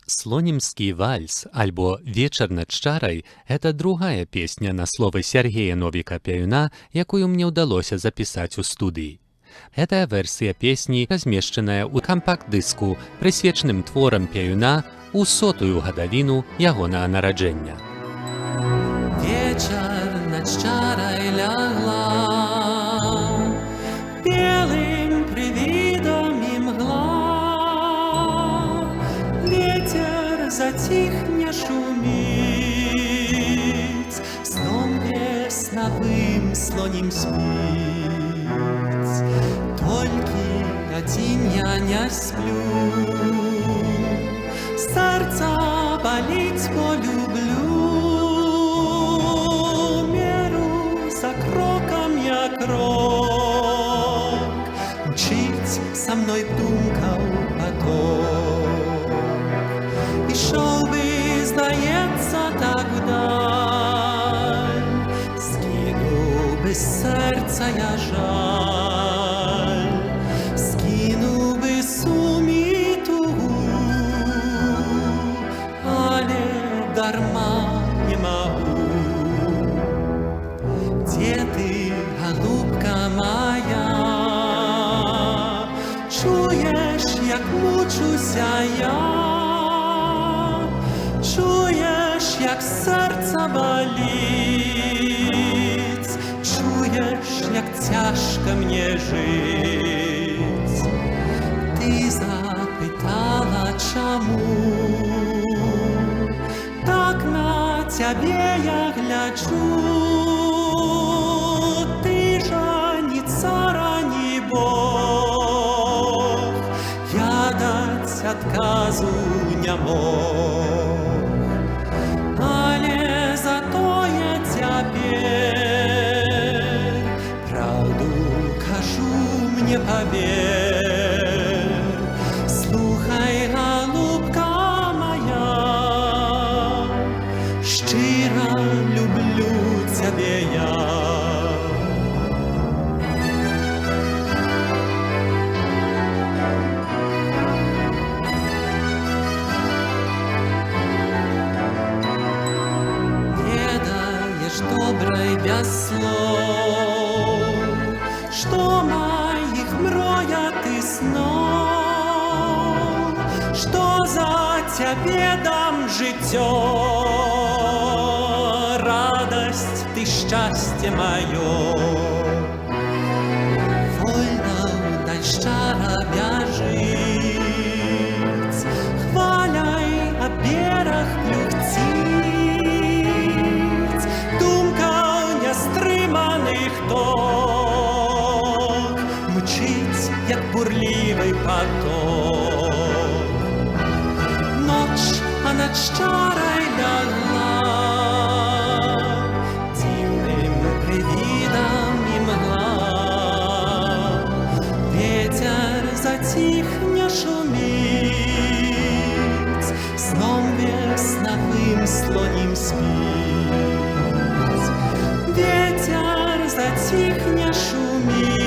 «Слонимский вальс» альбо «Вечер над Чарай» — это другая песня на словы Сергея Новика-Пяюна, якую мне ўдалося запісаць у студыі. Гэтая версія песні размешчаная ў кампакт-дыску, прысвечаным творам Пяюна у 100-ю гадавіну ягонага нараджэння. Вечер над Чарай лягла, белым привидом и мгла. Ветер затих, не шумить, сном весновым слоним спить. Только один я не сплю, сердце болеть полюблю. Меру за кроком я крок, мчить со мной думка поток. Ішов би, здається, так вдаль, скинув би серця я жаль, скинув би сум і тугу, але дарма не могу. Где ты, голубка моя? Чуєш, як мучуся я? Чуєш, як серце болить? Чуєш, як тяжко мне жить? Ти запитала, чому? Так на тебе я гляджу. Ти же ні цара, ні Бог, я дать отказу не мог. Але зато я теперь правду кажу, мне поверь. Слухай, голубка моя, щиро люблю тебе я. Доброй без слов, что моих мроят и снов, что за тебе дам життё, радость ты, счастье мое. Вольно вдаль Чара бежит, хваляй о берег плюхтить, стриманих ток, мчить, як бурливий поток. Ноч, а над Чарой лягла, дивним привидом і мгла. Ветер затих, не шумить, сном весновым слоним спить. Ветер затих, не шумит,